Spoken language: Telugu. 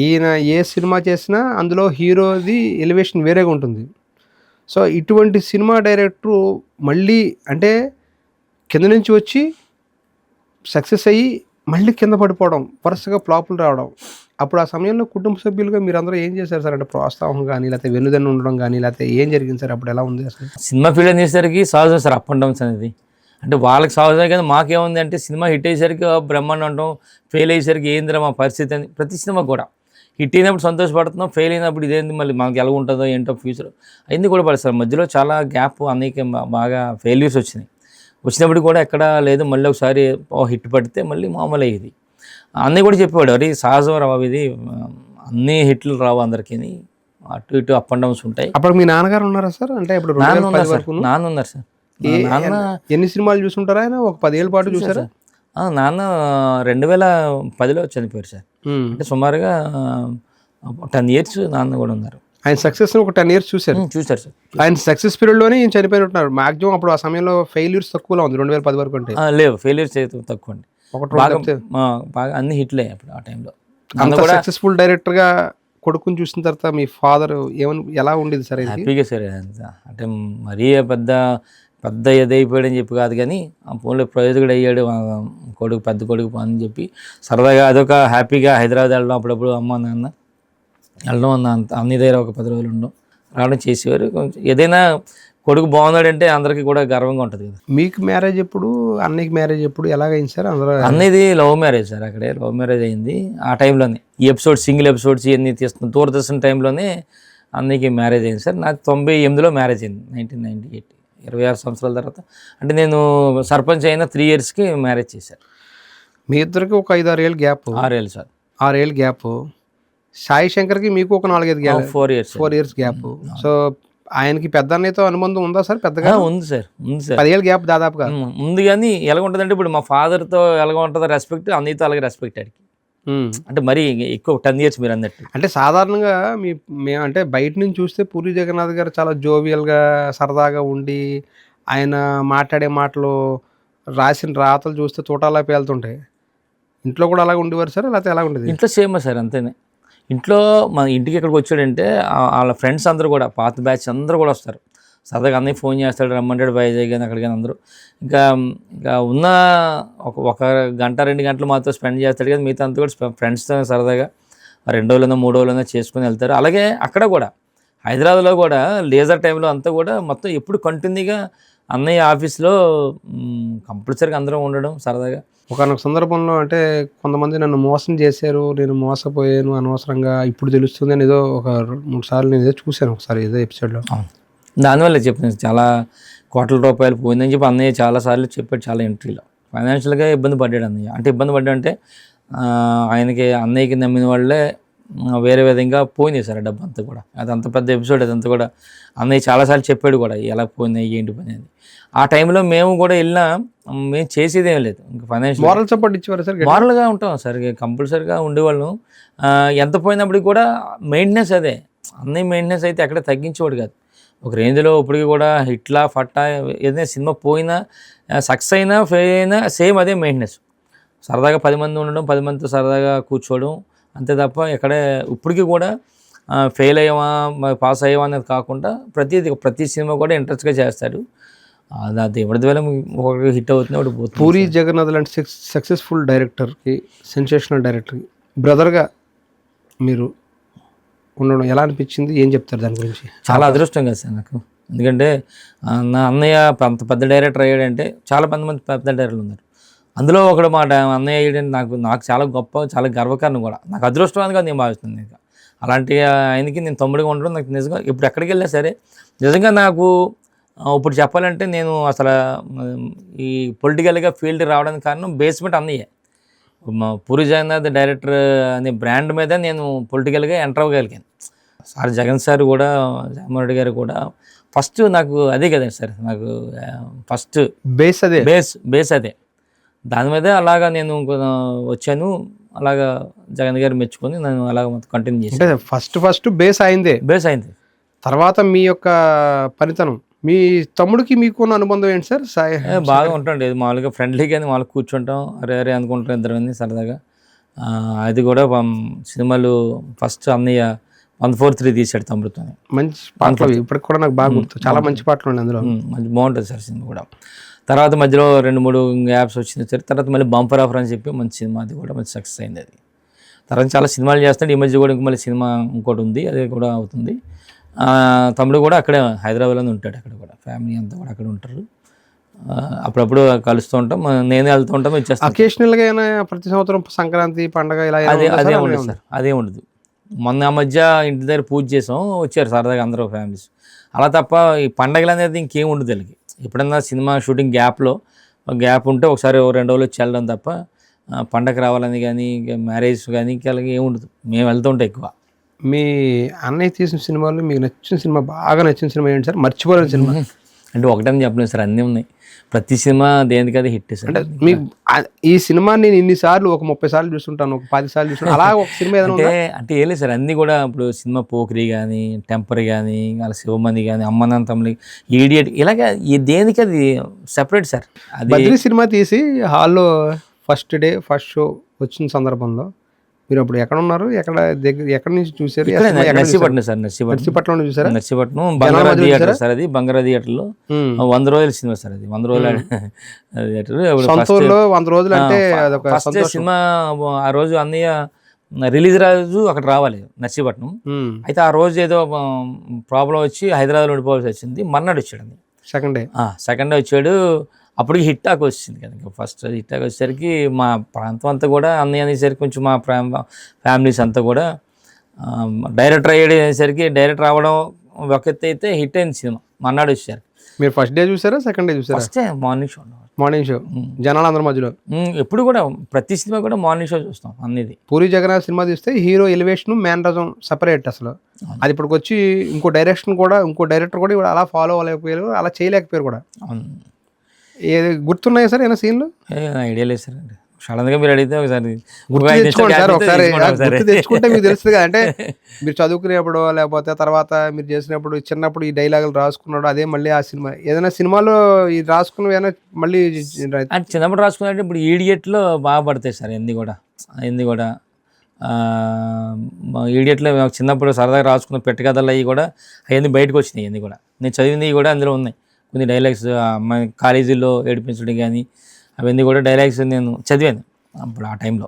ఈయన ఏ సినిమా చేసినా అందులో హీరోది ఎలివేషన్ వేరేగా ఉంటుంది. సో, ఇటువంటి సినిమా డైరెక్టరు మళ్ళీ అంటే కింద నుంచి వచ్చి సక్సెస్ అయ్యి మళ్ళీ కింద పడిపోవడం, వరుసగా ఫ్లాపులు రావడం. అప్పుడు ఆ సమయంలో కుటుంబ సభ్యులుగా మీరందరూ ఏం చేశారు సార్? అంటే ప్రోత్సాహం గాని, లేకపోతే వెన్నుదన్ను ఉండడం గాని, లేకపోతే ఏం జరిగింది సార్? అప్పుడు ఎలా ఉంది అసలు? సినిమా ఫీల్డ్ అనేసరికి సహజం సార్ అప్ అండ్ డౌన్స్ అనేది. అంటే వాళ్ళకి సహజమే కానీ మాకేముంది అంటే సినిమా హిట్ అయ్యేసరికి బ్రహ్మాండం అంటాం, ఫెయిల్ అయ్యేసరికి ఏందిరా మా పరిస్థితి అని ప్రతి సినిమా కూడా. హిట్ అయినప్పుడు సంతోషపడుతున్నాం, ఫెయిల్ అయినప్పుడు ఇదేంది మళ్ళీ మనకి ఎలా ఉంటుందో ఏంటో ఫ్యూచర్ అన్నీ కూడా పడతారు. మధ్యలో చాలా గ్యాప్ అనేక బాగా ఫెయిల్యూర్స్ వచ్చినాయి. వచ్చినప్పుడు కూడా ఎక్కడ లేదు, మళ్ళీ ఒకసారి హిట్ పడితే మళ్ళీ మామూలు అయ్యేది. అన్నీ కూడా చెప్పేవాడు, అరే సహజం రావు ఇది, అన్నీ హిట్లు రావు అందరికీ, అటు ఇటు అప్ అండ్ డౌన్స్ ఉంటాయి. అప్పుడు మీ నాన్నగారు ఉన్నారా సార్? అంటే ఇప్పుడు నాన్న ఉన్నారు సార్, నాన్న ఉన్నారు సార్. నాన్న ఎన్ని సినిమాలు చూసుంటారా ఆయన? ఒక 10 ఏళ్ళ పాటు చూసారా? నాన్న 2010లో చనిపోయారు సార్. అంటే సుమారుగా 10 years నాన్న కూడా ఉన్నారు. ఆయన సక్సెస్ ఒక 10 years చూశారు. చూశారు సార్. ఆయన సక్సెస్ పీరియడ్లోనే ఈయన చనిపోయినట్టున్నారు. మాక్సిమం అప్పుడు ఆ సమయంలో ఫెయిల్యూర్స్ తక్కువలో ఉంది 2010 వరకు. అంటే లేవు, ఫెయిల్యూర్స్ తక్కువ అండి. బాగా అన్ని హిట్లే అప్పుడు ఆ టైంలో. అంత సక్సెస్ఫుల్ డైరెక్టర్గా కొడుకుని చూసిన తర్వాత మీ ఫాదర్ ఎలా ఉండేది సార్? హ్యాపీగా సార్. అంటే మరీ పెద్ద పెద్ద ఎదైపోయాడని చెప్పి కాదు, కానీ ఆ ఫోన్లో ప్రయోజకుడు అయ్యాడు కొడుకు, పెద్ద కొడుకు అని చెప్పి సరదాగా అదొక హ్యాపీగా హైదరాబాద్ వెళ్ళడం, అప్పుడప్పుడు అమ్మ నాన్న వెళ్ళడం, అన్ని దగ్గర ఒక 10 రోజులు ఉండడం రావడం చేసేవారు. కొంచెం ఏదైనా కొడుకు బాగున్నాడంటే అందరికీ కూడా గర్వంగా ఉంటుంది కదా. మీకు మ్యారేజ్ ఎప్పుడు, అన్నయ్యకి మ్యారేజ్ ఎప్పుడు, ఎలాగైంది సార్? అందరూ అన్నది లవ్ మ్యారేజ్ సార్, అక్కడే లవ్ మ్యారేజ్ అయింది. ఆ టైంలోనే ఈ ఎపిసోడ్స్, సింగిల్ ఎపిసోడ్స్ ఇవన్నీ తీస్తున్నాం దూరదర్శన్ టైంలోనే అన్నయ్యకి మ్యారేజ్ అయింది సార్. నాకు 98లో మ్యారేజ్ అయింది, 1998, 26 సంవత్సరాల తర్వాత. అంటే నేను సర్పంచ్ అయిన 3 yearsకి మ్యారేజ్ చేశాను. మీ ఇద్దరికి ఒక 5-6 ఏళ్ళు గ్యాప్. 6 ఏళ్ళు సార్. 6 ఏళ్ళు గ్యాప్. సాయి శంకర్కి మీకు ఒక 4-5 గ్యాప్, 4 years గ్యాప్. సో ఆయనకి పెద్ద అన్నయ్యతో అనుబంధం ఉందా సార్? పెద్దగా ఉంది సార్, ఉంది సార్. 10 ఏళ్ళ గ్యాప్ దాదాపుగా ఉంది. కానీ ఎలా ఉంటుందంటే ఇప్పుడు మా ఫాదర్తో ఎలాగ ఉంటుందో రెస్పెక్ట్, అన్నయ్యతో అలాగే రెస్పెక్ట్ అడిగి. అంటే మరీ ఎక్కువ 10 years మీరు అన్నట్టు. అంటే సాధారణంగా మేము అంటే బయట నుంచి చూస్తే పూరి జగన్నాథ్ గారు చాలా జోవియల్గా సరదాగా ఉండి, ఆయన మాట్లాడే మాటలు, రాసిన రాతలు చూస్తే తోటాలా పేలుతుంటాయి. ఇంట్లో కూడా అలాగ ఉండేవారు సార్, లేకపోతే ఎలా ఉండేది? ఇంట్లో సేమ్ సార్, అంతేనే. ఇంట్లో మన ఇంటికి ఎక్కడికి వచ్చాడంటే వాళ్ళ ఫ్రెండ్స్ అందరూ కూడా, పాత బ్యాచ్ అందరూ కూడా వస్తారు. సరదాగా అన్నయ్య ఫోన్ చేస్తాడు, రమ్మంటాడు వైజాగ్ కానీ అక్కడికి కానీ అందరూ. ఇంకా ఉన్న ఒక గంట 2 గంటలు మాతో స్పెండ్ చేస్తాడు, కానీ మిగతా అంతా కూడా ఫ్రెండ్స్తో సరదాగా 2 రోజులైనా 3 రోజులైనా చేసుకుని వెళ్తారు. అలాగే అక్కడ కూడా హైదరాబాద్లో కూడా లేజర్ టైంలో అంతా కూడా మొత్తం ఎప్పుడు కంటిన్యూగా అన్నయ్య ఆఫీస్లో కంపల్సరీగా అందరం ఉండడం సరదాగా. ఒకనొక సందర్భంలో అంటే కొంతమంది నన్ను మోసం చేశారు, నేను మోసపోయాను అనవసరంగా, ఇప్పుడు తెలుస్తుంది అని ఏదో ఒక 2-3 సార్లు నేను ఏదో చూశాను ఒకసారి ఏదో ఎపిసోడ్లో. దానివల్ల చెప్పాను, చాలా కోట్ల రూపాయలు పోయిందని చెప్పి అన్నయ్య చాలాసార్లు చెప్పాడు, చాలా ఎంట్రీలో. ఫైనాన్షియల్గా ఇబ్బంది పడ్డాడు అన్నయ్య. అంటే ఇబ్బంది పడ్డాడంటే ఆయనకి, అన్నయ్యకి నమ్మిన వాళ్ళే వేరే విధంగా పోయింది సార్ డబ్బు అంతా కూడా. అదంత పెద్ద ఎపిసోడ్, అదంతా కూడా అన్నయ్య చాలాసార్లు చెప్పాడు కూడా ఎలా పోయినాయి ఏంటి పని అని. ఆ టైంలో మేము కూడా వెళ్ళినా మేము చేసేది ఏం లేదు. ఇంకా ఫైనాన్షియల్ మోరల్ సపోర్ట్ ఇచ్చేవారు సార్? మోరల్గా ఉంటాం సార్, కంపల్సరీగా ఉండేవాళ్ళం. ఎంత పోయినప్పటికి కూడా మెయింటెనెన్స్ అదే. అన్నయ్య మెయింటెనెన్స్ అయితే ఎక్కడ తగ్గించేవాడు కాదు. ఒక రేంజ్లో ఇప్పటికీ కూడా హిట్లా ఫట్టా ఏదైనా సినిమా పోయినా, సక్సెస్ అయినా, ఫెయిల్ అయినా సేమ్ అదే మెయింటెనెన్స్. సరదాగా 10 మంది ఉండడం, 10 మందితో సరదాగా కూర్చోవడం, అంతే తప్ప ఎక్కడే ఇప్పటికీ కూడా ఫెయిల్ అయ్యామా పాస్ అయ్యామా అనేది కాకుండా ప్రతి సినిమా కూడా ఇంట్రెస్ట్గా చేస్తాడు. అది ఎవరిది వల్ల ఒక హిట్ అవుతుంది, ఒకటి పోతుంది. పూరి జగన్నాథ్ లాంటి సక్సెస్ఫుల్ డైరెక్టర్కి, సెన్సేషనల్ డైరెక్టర్కి బ్రదర్గా మీరు ఉండడం ఎలా అనిపించింది? ఏం చెప్తారు దాని గురించి? చాలా అదృష్టం కదా సార్ నాకు. ఎందుకంటే నా అన్నయ్య అంత పెద్ద డైరెక్టర్ అయ్యాడంటే, చాలా మంది పెద్ద డైరెక్టర్లు ఉన్నారు, అందులో ఒకడు మా అన్నయ్య అయ్యాడంటే నాకు చాలా గొప్ప, చాలా గర్వకారణం కూడా. నాకు అదృష్టంగా నేను భావిస్తున్నాను. ఇంకా అలాంటి ఆయనకి నేను తమ్ముడిగా ఉండడం నాకు నిజంగా, ఇప్పుడు ఎక్కడికి వెళ్ళినా సరే నిజంగా నాకు ఇప్పుడు చెప్పాలంటే నేను అసలు ఈ పొలిటికల్గా ఫీల్డ్ రావడానికి కారణం బేస్మెంట్ అన్నయ్యే. మా పూరి జగన్నాథ్ డైరెక్టర్ అనే బ్రాండ్ మీద నేను పొలిటికల్గా ఎంటర్ అవ్వగలిగాను. సార్ జగన్ సార్ కూడా, జగన్మోహన్ రెడ్డి గారు కూడా ఫస్ట్ నాకు అదే కదండి సార్, నాకు ఫస్ట్ బేస్ అదే. దాని మీదే అలాగా నేను వచ్చాను. అలాగా జగన్ గారు మెచ్చుకొని నేను అలాగ కంటిన్యూ చేశాను. ఫస్ట్ బేస్ అయింది. తర్వాత మీ యొక్క పనితనం, మీ తమ్ముడికి మీకున్న అనుబంధం ఏంటి సార్? బాగా ఉంటాండి, మామూలుగా ఫ్రెండ్లీగానే మామూలుగా కూర్చుంటాం, అరే అనుకుంటాం ఇద్దరు సరదాగా. అది కూడా సినిమాలు ఫస్ట్ అన్నయ్య 143 తీశాడు తమ్ముడితో. మంచి పాటలు ఇప్పటికి కూడా నాకు బాగా గుర్తు, చాలా మంచి పాటలు ఉన్నాయి అందులో. మంచి బాగుంటుంది సార్ సినిమా కూడా. తర్వాత మధ్యలో 2-3 యాప్స్ వచ్చింది సార్. తర్వాత మళ్ళీ బంపర్ ఆఫర్ అని చెప్పి మంచి సినిమా, అది కూడా మంచి సక్సెస్ అయింది. అది తర్వాత చాలా సినిమాలు చేస్తాడు. ఈ మధ్య కూడా మళ్ళీ సినిమా ఇంకోటి ఉంది, అది కూడా అవుతుంది. తమ్ముడు కూడా అక్కడే హైదరాబాద్లోనే ఉంటాడు, అక్కడ కూడా ఫ్యామిలీ అంతా కూడా అక్కడ ఉంటారు. అప్పుడప్పుడు కలుస్తూ ఉంటాం, నేను వెళ్తూ ఉంటాం, వచ్చేస్తాను. అకేషనల్గా అయినా ప్రతి సంవత్సరం సంక్రాంతి పండగ ఇలా అదే ఉండదు సార్, అదే ఉండదు. మొన్న ఆ మధ్య ఇంటి దగ్గర పూజ చేసాం, వచ్చారు సరదాగా అందరూ ఫ్యామిలీస్. అలా తప్ప ఈ పండగలు అనేది ఇంకేం ఉండదు వీళ్ళకి. ఎప్పుడన్నా సినిమా షూటింగ్ గ్యాప్ ఉంటే ఒకసారి 2 రోజులు వచ్చి వెళ్ళడం తప్ప పండగ రావాలని కానీ మ్యారేజ్ కానీ ఇంకా అలాగే ఏమి ఉండదు. మేము వెళ్తూ ఉంటాం ఎక్కువ. మీ అన్నయ్య తీసిన సినిమాలు మీకు నచ్చిన సినిమా, బాగా నచ్చిన సినిమా ఏంటి సార్? మర్చిపోలేని సినిమా అంటే ఒకటని చెప్పలేదు సార్, అన్నీ ఉన్నాయి. ప్రతి సినిమా దేనికదే హిట్ సార్. అంటే మీ ఈ సినిమా నేను ఇన్నిసార్లు ఒక 30 సార్లు చూస్తుంటాను, ఒక 10 సార్లు చూస్తుంటాను, అలా ఒక సినిమా ఏదైనా అంటే ఏం లేదు సార్, అన్నీ కూడా ఇప్పుడు సినిమా పోకిరి కానీ, టెంపర్ కానీ, అలా శివమంది కానీ, అమ్మనంతమ్ములి, ఈడియట్, ఇలాగ దేనికి అది సెపరేట్ సార్. అది బద్రీ సినిమా తీసి హాల్లో ఫస్ట్ షో వచ్చిన సందర్భంలో మీరు అప్పుడు ఎక్కడ ఉన్నారు, ఎక్కడి నుంచి చూసారు? నర్సీపట్నం సార్, నర్సీపట్నం చూసారా? నర్సీపట్నం బంగారా థియేటర్ సార్, అది బంగారా థియేటర్లో 100 రోజుల సినిమా సార్, అది 100 రోజులు సొంతూరులో 100 రోజులు అంటే ఫస్ట్ సినిమా. ఆ రోజు అన్నయ్య రిలీజ్ రోజు అక్కడ రావాలి నర్సీపట్నం. అయితే ఆ రోజు ఏదో ప్రాబ్లం వచ్చి హైదరాబాద్లో ఉండిపోవాల్సి వచ్చింది. మర్నాడు వచ్చాడు సెకండ్ డే వచ్చాడు. అప్పటికి హిట్ టాక్ వచ్చింది కదా, ఫస్ట్ హిట్ టాక్ వచ్చేసరికి మా ప్రాంతం అంతా కూడా అన్నయ్య అనేసరికి కొంచెం మా ఫ్యామిలీస్ అంతా కూడా డైరెక్టర్ అయ్యేసరికి డైరెక్టర్ రావడం ఒక ఎత్తు అయితే హిట్ అయింది సినిమా. మర్నాడు వచ్చారు. మీరు ఫస్ట్ డే చూసారా, సెకండ్ డే చూసారా? ఫస్ట్ డే మార్నింగ్ షో జనాలు అందరి మధ్యలో. ఎప్పుడు కూడా ప్రతి సినిమా కూడా మార్నింగ్ షో చూస్తాం అన్నిది. పూరి జగన్నాథ్ సినిమా తీస్తే హీరో ఎలివేషన్, మేనరిజం సపరేట్ అసలు. అది ఇప్పటికి వచ్చి ఇంకో డైరెక్టర్ కూడా ఇప్పుడు అలా ఫాలో అవ్వలేకపోయారు, అలా చేయలేకపోయారు కూడా. ఏది గుర్తున్నాయి సార్ ఏమైనా సీన్లు? ఐడియా లేదు సార్, సడన్గా మీరు అడిగితే ఒకసారి తెచ్చుకుంటే మీకు తెలుస్తుంది కదా. అంటే మీరు చదువుకునేప్పుడు లేకపోతే తర్వాత మీరు చేసినప్పుడు చిన్నప్పుడు ఈ డైలాగులు రాసుకున్నాడు, అదే మళ్ళీ ఆ సినిమా ఏదైనా సినిమాలో ఈ రాసుకున్నవి ఏమైనా మళ్ళీ అంటే చిన్నప్పుడు రాసుకున్నట్టు ఇప్పుడు ఈడియట్లో బాగా పడతాయి సార్. ఎన్ని కూడా ఈడియట్లో చిన్నప్పుడు సరదాగా రాసుకున్న పెట్టకథలు అవి కూడా అవన్నీ బయటకు వచ్చినాయి. అన్నీ కూడా నేను చదివినవి కూడా అందులో ఉన్నాయి. కొన్ని డైలాగ్స్ అమ్మాయి కాలేజీలో ఏడిపించడం కానీ అవన్నీ కూడా డైలాగ్స్ నేను చదివాను అప్పుడు ఆ టైంలో.